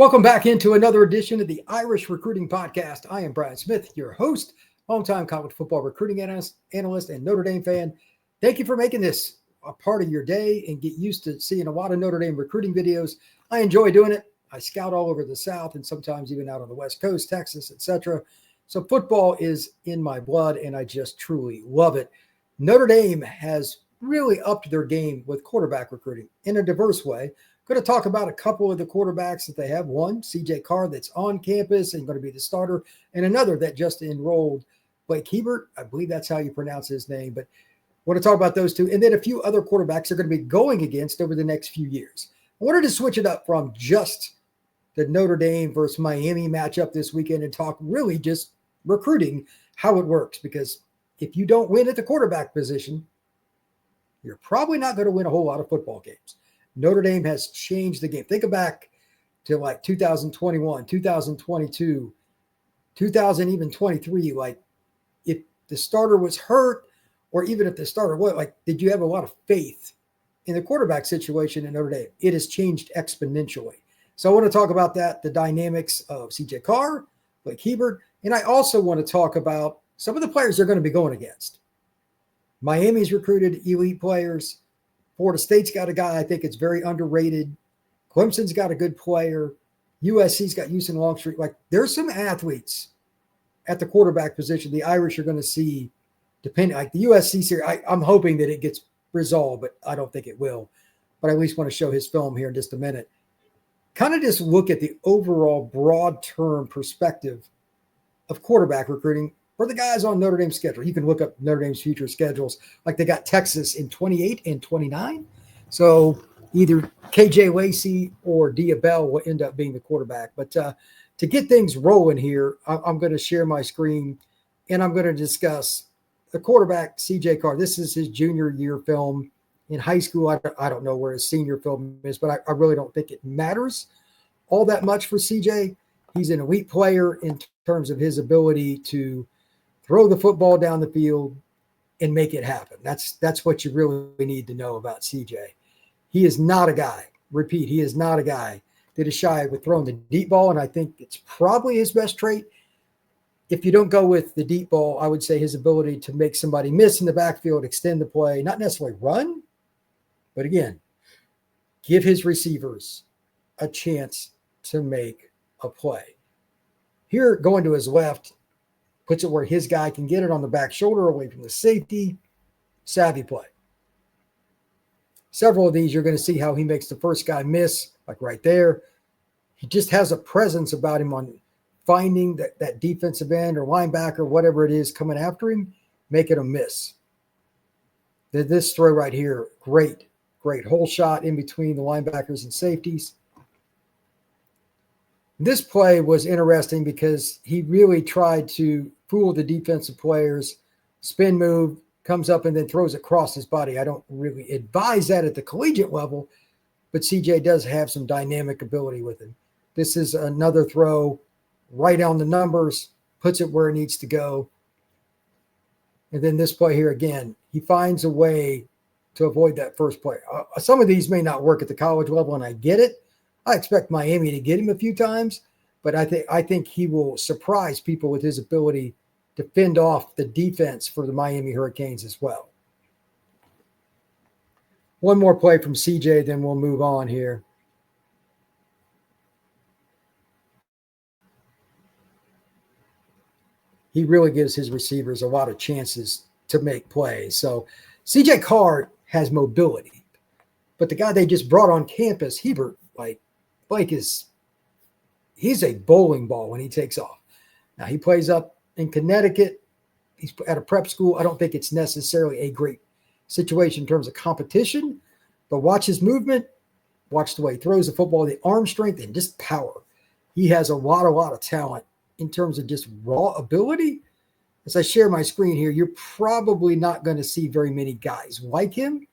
Welcome back into another edition of the Irish Recruiting Podcast. I am Brad Smith, your host, longtime college football recruiting analyst, and Notre Dame fan. Thank you for making this a part of your day and get used to seeing a lot of Notre Dame recruiting videos. I enjoy doing it. I scout all over the South and sometimes even out on the West Coast, Texas, etc. So football is in my blood, and I just truly love it. Notre Dame has really upped their game with quarterback recruiting in a diverse way. Going to talk about a couple of the quarterbacks that they have. One, CJ Carr, that's on campus and going to be the starter, and another that just enrolled, Blake Hebert. I believe that's how you pronounce his name, but I want to talk about those two. And then a few other quarterbacks they're going to be going against over the next few years. I wanted to switch it up from just the Notre Dame versus Miami matchup this weekend and talk really just recruiting, how it works, because if you don't win at the quarterback position, you're probably not going to win a whole lot of football games. Notre Dame has changed the game. Think back to like 2021, 2022, 2023. Like if the starter was hurt, or even if the starter was, like, did you have a lot of faith in the quarterback situation in Notre Dame? It has changed exponentially. So I want to talk about that, the dynamics of CJ Carr, Blake Hebert, and I also want to talk about some of the players they're going to be going against. Miami's recruited elite players. Florida State's got a guy I think it's very underrated. Clemson's got a good player. USC's got Houston Longstreet. Like, there's some athletes at the quarterback position the Irish are going to see, depending, like the USC series. I'm hoping that it gets resolved, but I don't think it will. But I at least want to show his film here in just a minute. Kind of just look at the overall broad term perspective of quarterback recruiting for the guys on Notre Dame's schedule. You can look up Notre Dame's future schedules. Like, they got Texas in 28 and 29. So either KJ Lacey or Dia Bell will end up being the quarterback. But to get things rolling here, I'm going to share my screen and I'm going to discuss the quarterback, CJ Carr. This is his junior year film in high school. I don't know where his senior film is, but I really don't think it matters all that much for CJ. He's an elite player in terms of his ability to throw the football down the field and make it happen. That's what you really need to know about CJ. He is not a guy, repeat, he is not a guy that is shy with throwing the deep ball, and I think it's probably his best trait. If you don't go with the deep ball, I would say his ability to make somebody miss in the backfield, extend the play, not necessarily run, but again, give his receivers a chance to make a play. Here, going to his left, puts it where his guy can get it on the back shoulder away from the safety. Savvy play. Several of these, you're going to see how he makes the first guy miss, like right there. He just has a presence about him on finding that defensive end or linebacker, whatever it is, coming after him, making him miss. This throw right here, great hole shot in between the linebackers and safeties. This play was interesting because he really tried to fool the defensive players. Spin move, comes up and then throws across his body. I don't really advise that at the collegiate level, but CJ does have some dynamic ability with him. This is another throw right on the numbers, puts it where it needs to go. And then this play here again, he finds a way to avoid that first play. Some of these may not work at the college level, and I get it. I expect Miami to get him a few times, but I think he will surprise people with his ability to fend off the defense for the Miami Hurricanes as well. One more play from CJ, then we'll move on here. He really gives his receivers a lot of chances to make plays. So CJ Carr has mobility, but the guy they just brought on campus, Hebert, Blake he's a bowling ball when he takes off. Now, he plays up in Connecticut. He's at a prep school. I don't think it's necessarily a great situation in terms of competition, but watch his movement, watch the way he throws the football, the arm strength, and just power. He has a lot of talent in terms of just raw ability. As I share my screen here, you're probably not going to see very many guys like him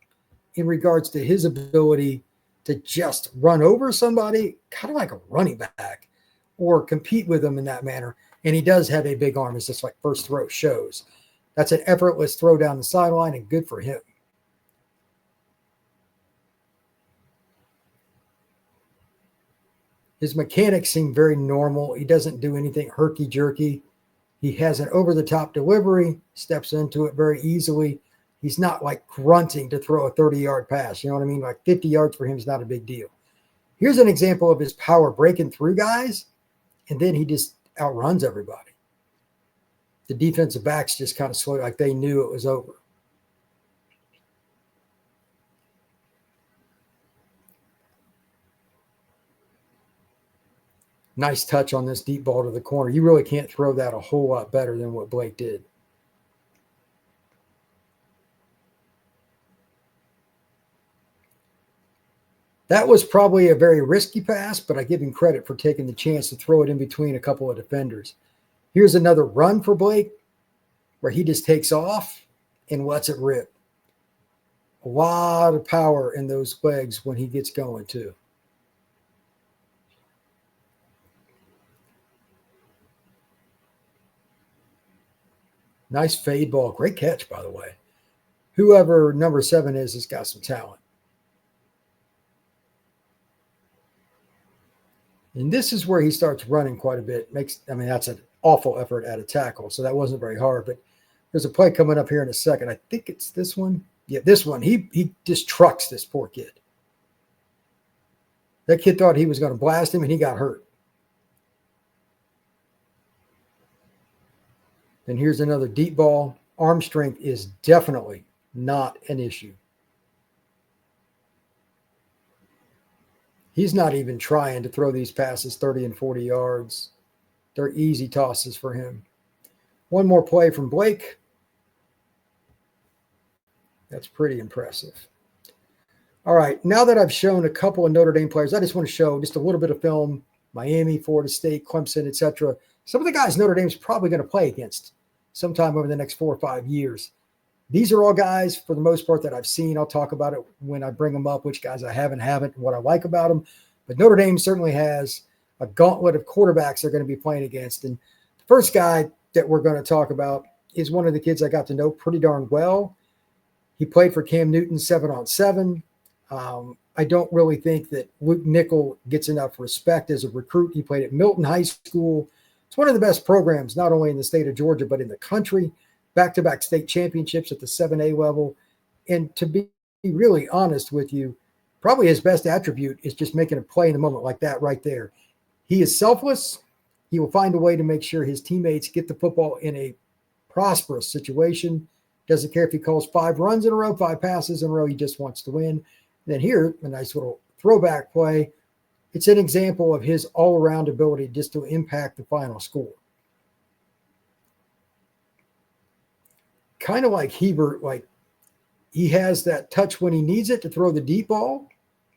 in regards to his ability to just run over somebody, kind of like a running back, or compete with them in that manner. And he does have a big arm, as this like first throw shows. That's an effortless throw down the sideline, and good for him. His mechanics seem very normal. He doesn't do anything herky-jerky. He has an over-the-top delivery, steps into it very easily. He's not like grunting to throw a 30-yard pass. You know what I mean? Like 50 yards for him is not a big deal. Here's an example of his power breaking through guys, and then he just outruns everybody. The defensive backs just kind of slow, like they knew it was over. Nice touch on this deep ball to the corner. You really can't throw that a whole lot better than what Blake did. That was probably a very risky pass, but I give him credit for taking the chance to throw it in between a couple of defenders. Here's another run for Blake where he just takes off and lets it rip. A lot of power in those legs when he gets going, too. Nice fade ball. Great catch, by the way. Whoever number 7 is has got some talent. And this is where he starts running quite a bit. That's an awful effort at a tackle, so that wasn't very hard. But there's a play coming up here in a second. I think it's this one. Yeah, this one. He just trucks this poor kid. That kid thought he was going to blast him, and he got hurt. And here's another deep ball. Arm strength is definitely not an issue. He's not even trying to throw these passes 30 and 40 yards. They're easy tosses for him. One more play from Blake. That's pretty impressive. All right, now that I've shown a couple of Notre Dame players, I just want to show just a little bit of film. Miami, Florida State, Clemson, etc. Some of the guys Notre Dame's probably going to play against sometime over the next 4 or 5 years. These are all guys, for the most part, that I've seen. I'll talk about it when I bring them up, which guys I haven't, and what I like about them. But Notre Dame certainly has a gauntlet of quarterbacks they're going to be playing against. And the first guy that we're going to talk about is one of the kids I got to know pretty darn well. He played for Cam Newton 7-on-7. I don't really think that Luke Nickel gets enough respect as a recruit. He played at Milton High School. It's one of the best programs, not only in the state of Georgia, but in the country. Back-to-back state championships at the 7A level. And to be really honest with you, probably his best attribute is just making a play in the moment like that right there. He is selfless. He will find a way to make sure his teammates get the football in a prosperous situation. Doesn't care if he calls 5 runs in a row, 5 passes in a row. He just wants to win. And then here, a nice little throwback play. It's an example of his all-around ability just to impact the final score. Kind of like Hebert, like he has that touch when he needs it to throw the deep ball,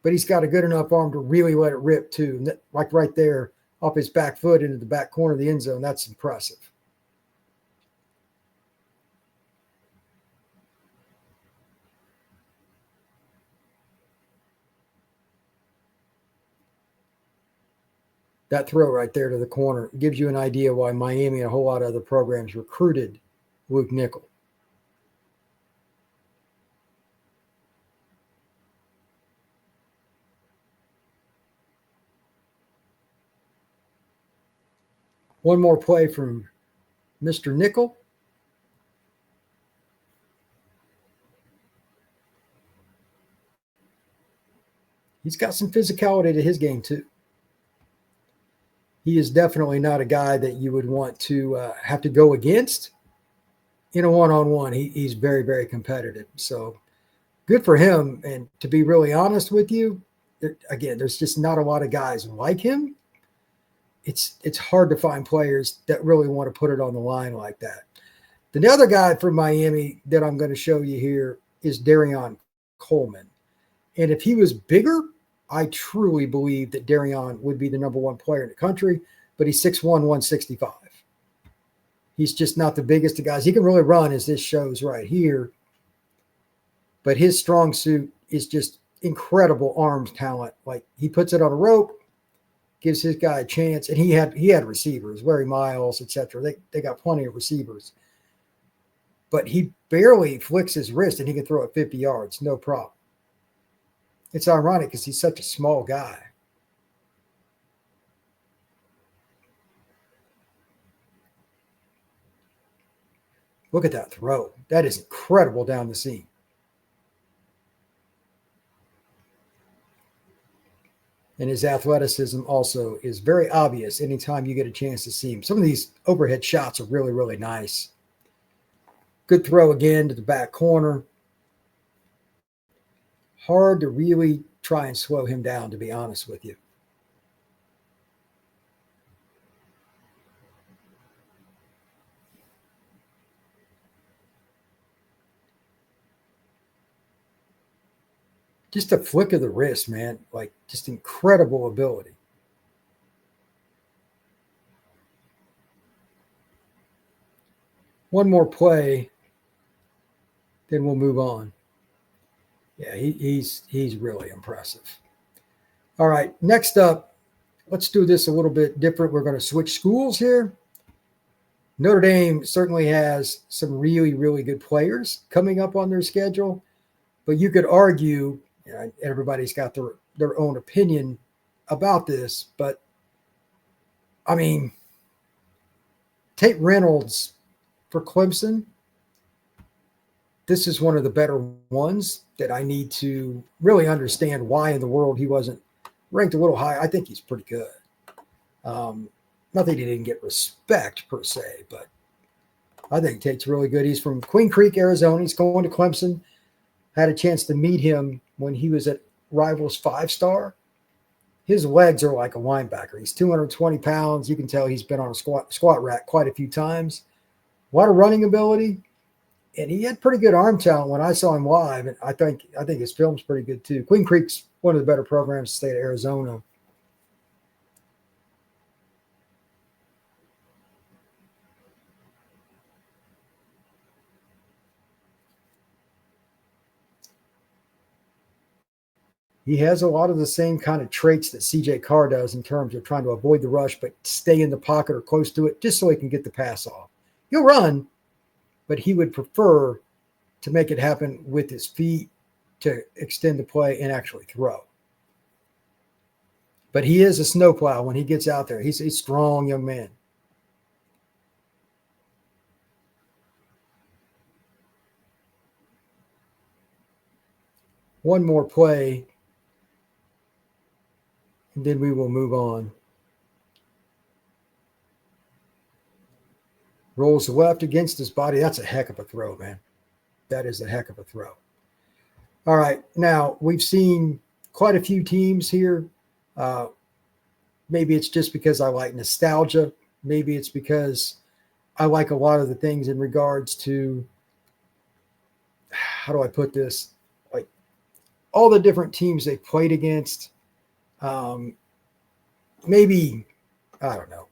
but he's got a good enough arm to really let it rip too. And that, like right there off his back foot into the back corner of the end zone, that's impressive. That throw right there to the corner gives you an idea why Miami and a whole lot of other programs recruited Luke Nickel. One more play from Mr. Nickel. He's got some physicality to his game too. He is definitely not a guy that you would want to have to go against in a one-on-one. He's very, very competitive. So good for him. And to be really honest with you, again, there's just not a lot of guys like him. It's hard to find players that really want to put it on the line like that. The other guy from Miami that I'm going to show you here is Darion Coleman. And if he was bigger, I truly believe that Darion would be the number 1 player in the country, but he's 6'1", 165. He's just not the biggest of guys. He can really run, as this shows right here, but his strong suit is just incredible arms talent. Like he puts it on a rope, gives his guy a chance, and he had receivers, Larry Miles, etc. They got plenty of receivers. But he barely flicks his wrist, and he can throw it 50 yards, no problem. It's ironic because he's such a small guy. Look at that throw. That is incredible down the seam. And his athleticism also is very obvious anytime you get a chance to see him. Some of these overhead shots are really, really nice. Good throw again to the back corner. Hard to really try and slow him down, to be honest with you. Just a flick of the wrist, man. Like, just incredible ability. One more play, then we'll move on. Yeah, he's really impressive. All right, next up, let's do this a little bit different. We're going to switch schools here. Notre Dame certainly has some really, really good players coming up on their schedule, but you could argue, everybody's got their own opinion about this, but I mean, Tate Reynolds for Clemson, this is one of the better ones that I need to really understand why in the world he wasn't ranked a little high. I think he's pretty good. Not that he didn't get respect per se, but I think Tate's really good. He's from Queen Creek, Arizona. He's going to Clemson. Had a chance to meet him when he was at Rivals 5-star. His legs are like a linebacker. He's 220 pounds. You can tell he's been on a squat rack quite a few times. A lot of running ability, and he had pretty good arm talent when I saw him live. And I think his film's pretty good too. Queen Creek's one of the better programs in the state of Arizona. He has a lot of the same kind of traits that CJ Carr does in terms of trying to avoid the rush, but stay in the pocket or close to it just so he can get the pass off. He'll run, but he would prefer to make it happen with his feet to extend the play and actually throw. But he is a snowplow when he gets out there. He's a strong young man. One more play, and then we will move on. Rolls left against his body. That's a heck of a throw, man. That is a heck of a throw. All right. Now, we've seen quite a few teams here. Maybe it's just because I like nostalgia. Maybe it's because I like a lot of the things in regards to, how do I put this? Like all the different teams they played against. Maybe, I don't know.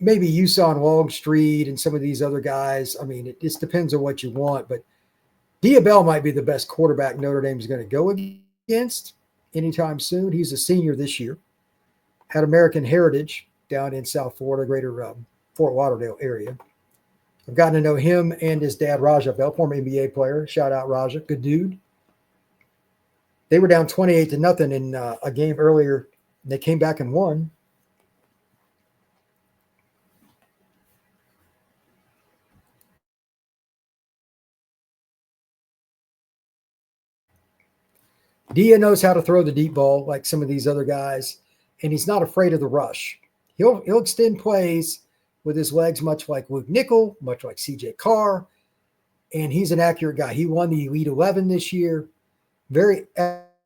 Maybe Usain Longstreet and some of these other guys. I mean, it just depends on what you want. But Diabell might be the best quarterback Notre Dame is going to go against anytime soon. He's a senior this year. Had American heritage down in South Florida, greater Fort Lauderdale area. I've gotten to know him and his dad, Raja Bell, former NBA player. Shout out Raja, good dude. They were down 28-0 in a game earlier. They came back and won. Dia knows how to throw the deep ball like some of these other guys, and he's not afraid of the rush. He'll extend plays with his legs, much like Luke Nickel, much like CJ Carr, and he's an accurate guy. He won the Elite 11 this year. Very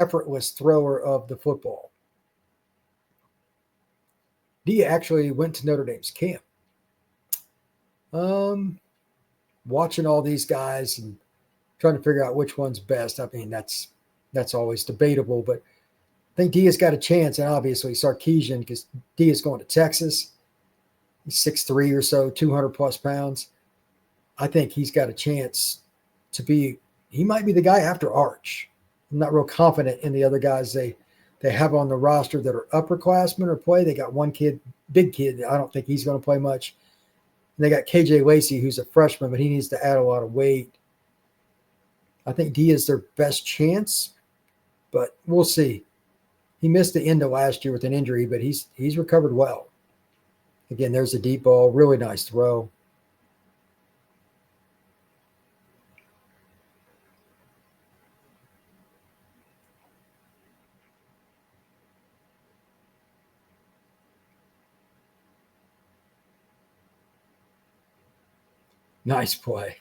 effortless thrower of the football. Dia actually went to Notre Dame's camp. Watching all these guys and trying to figure out which one's best. I mean, that's always debatable, but I think Dia's got a chance, and obviously Sarkisian, because Dia's going to Texas. He's 6'3" or so, 200-plus pounds. I think he's got a chance to be – he might be the guy after Arch. I'm not real confident in the other guys they have on the roster that are upperclassmen or play. They got one kid, big kid. I don't think he's going to play much. And they got KJ Lacey, who's a freshman, but he needs to add a lot of weight. I think Dia's their best chance, but we'll see. He missed the end of last year with an injury, but he's recovered well. Again, there's a deep ball, really nice throw. Nice play.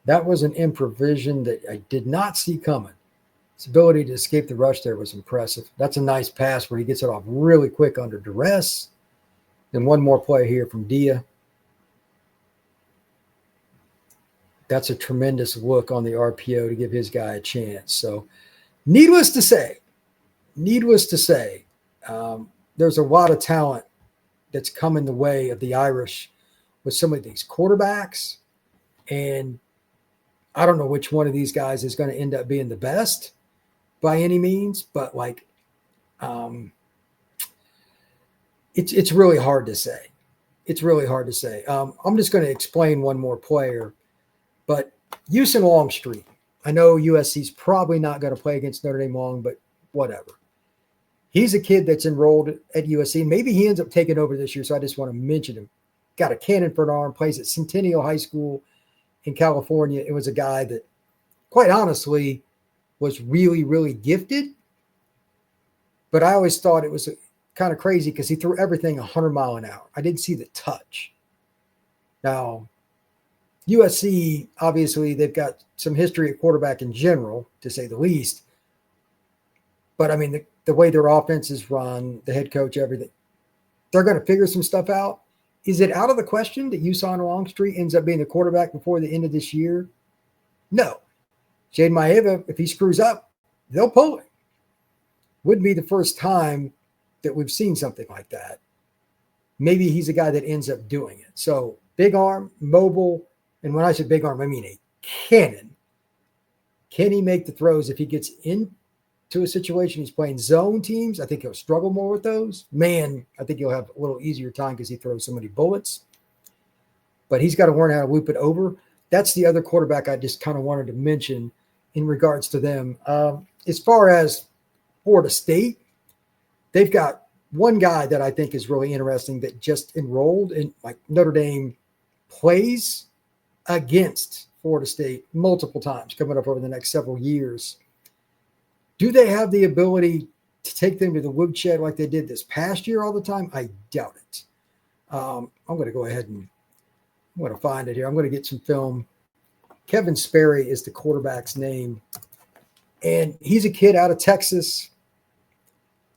That was an improvisation that I did not see coming. His ability to escape the rush there was impressive. That's a nice pass where he gets it off really quick under duress. Then one more play here from Dia. That's a tremendous look on the RPO to give his guy a chance. So, needless to say, there's a lot of talent that's come in the way of the Irish with some of these quarterbacks. And I don't know which one of these guys is going to end up being the best by any means, but it's really hard to say. It's really hard to say. I'm just going to explain one more player, but Houston Longstreet. I know USC's probably not going to play against Notre Dame long, but whatever. He's a kid that's enrolled at USC. Maybe he ends up taking over this year, so I just want to mention him. Got a cannon for an arm, plays at Centennial High School in California. It was a guy that, quite honestly, was really, really gifted. But I always thought it was kind of crazy because he threw everything 100 mile an hour. I didn't see the touch. Now, USC, obviously, they've got some history at quarterback in general, to say the least. But, I mean, the way their offense is run, the head coach, everything, they're going to figure some stuff out. Is it out of the question that Houston Longstreet ends up being the quarterback before the end of this year? No. Jaden Maeva, if he screws up, they'll pull him. Wouldn't be the first time that we've seen something like that. Maybe he's a guy that ends up doing it. So big arm, mobile, and when I say big arm, I mean a cannon. Can he make the throws if he gets into a situation he's playing zone teams? I think he'll struggle more with those. Man, I think he'll have a little easier time because he throws so many bullets. But he's got to learn how to loop it over. That's the other quarterback I just kind of wanted to mention in regards to them. As far as Florida State, they've got one guy that I think is really interesting that just enrolled in, like, Notre Dame plays against Florida State multiple times coming up over the next several years. Do they have the ability to take them to the woodshed like they did this past year all the time? I doubt it. I'm going to go ahead and I'm going to find it here. I'm going to get some film. Kevin Sperry is the quarterback's name, and he's a kid out of Texas.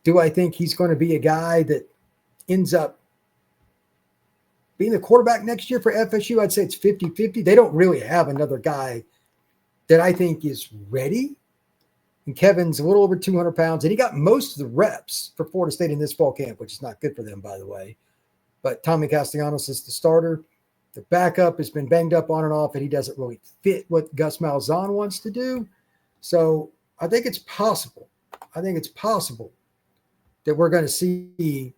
Do I think he's going to be a guy that ends up being the quarterback next year for FSU? I'd say it's 50-50. They don't really have another guy that I think is ready. And Kevin's a little over 200 pounds, and he got most of the reps for Florida State in this fall camp, which is not good for them, by the way. But Tommy Castellanos is the starter. The backup has been banged up on and off, and he doesn't really fit what Gus Malzahn wants to do. So I think it's possible. That we're going to see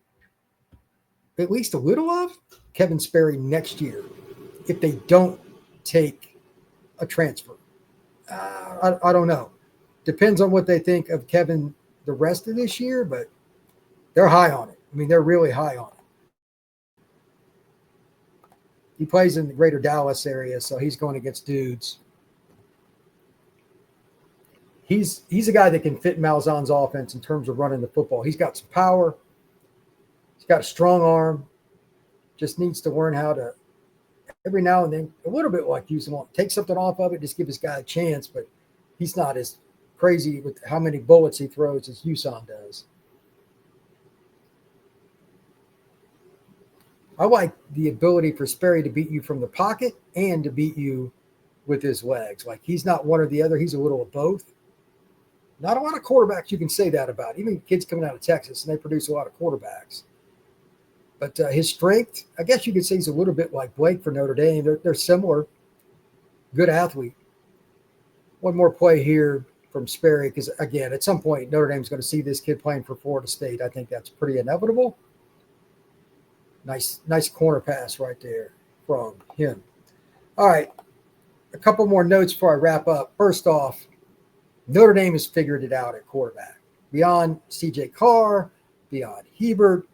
at least a little of Kevin Sperry next year if they don't take a transfer. I don't know. Depends on what they think of Kevin the rest of this year, but they're high on it. I mean, they're really high on it. He plays in the greater Dallas area, so he's going against dudes. He's a guy that can fit Malzahn's offense in terms of running the football. He's got some power. He's got a strong arm. Just needs to learn how to, every now and then, a little bit like Houston, take something off of it, just give this guy a chance, but he's not as crazy with how many bullets he throws as Houston does. I like the ability for Sperry to beat you from the pocket and to beat you with his legs. Like, he's not one or the other. He's a little of both. Not a lot of quarterbacks you can say that about. Even kids coming out of Texas, and they produce a lot of quarterbacks. But his strength, I guess you could say he's a little bit like Blake for Notre Dame. They're similar. Good athlete. One more play here from Sperry because, again, at some point, Notre Dame's going to see this kid playing for Florida State. I think that's pretty inevitable. Nice corner pass right there from him. All right, a couple more notes before I wrap up. First off, Notre Dame has figured it out at quarterback. Beyond C.J. Carr, beyond Hebert,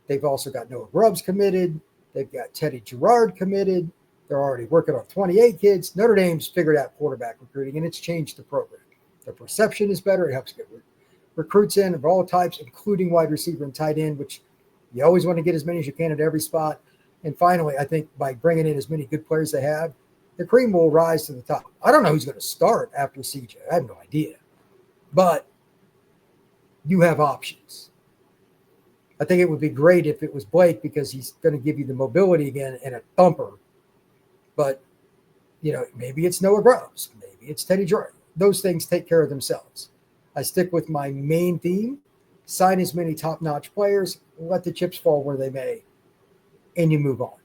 they've also got Noah Grubbs committed. They've got Teddy Gerard committed. They're already working on 28 kids. Notre Dame's figured out quarterback recruiting, and it's changed the program. The perception is better. It helps get recruits in of all types, including wide receiver and tight end, which you always want to get as many as you can at every spot. And finally, I think by bringing in as many good players they have, the cream will rise to the top. I don't know who's going to start after CJ. I have no idea. But you have options. I think it would be great if it was Blake because he's going to give you the mobility again and a thumper. But, maybe it's Noah Groves. Maybe it's Teddy Jordan. Those things take care of themselves. I stick with my main theme, sign as many top-notch players, let the chips fall where they may, and you move on.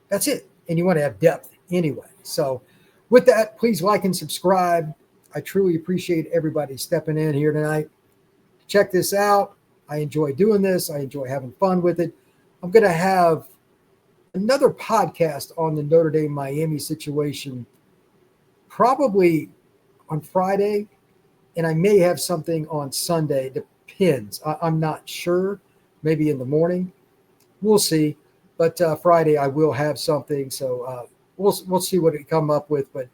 That's it. And you want to have depth anyway. So with that, please like and subscribe. I truly appreciate everybody stepping in here tonight. Check this out. I enjoy doing this. I enjoy having fun with it. I'm going to have another podcast on the Notre Dame Miami situation probably on Friday, and I may have something on Sunday. Depends. I'm not sure. Maybe in the morning. We'll see. But Friday I will have something. So we'll see what we come up with. But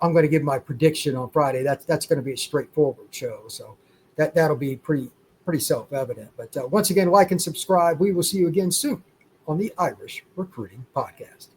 I'm going to give my prediction on Friday. That's going to be a straightforward show. So that'll be pretty self-evident. But once again, like and subscribe. We will see you again soon on the Irish Recruiting Podcast.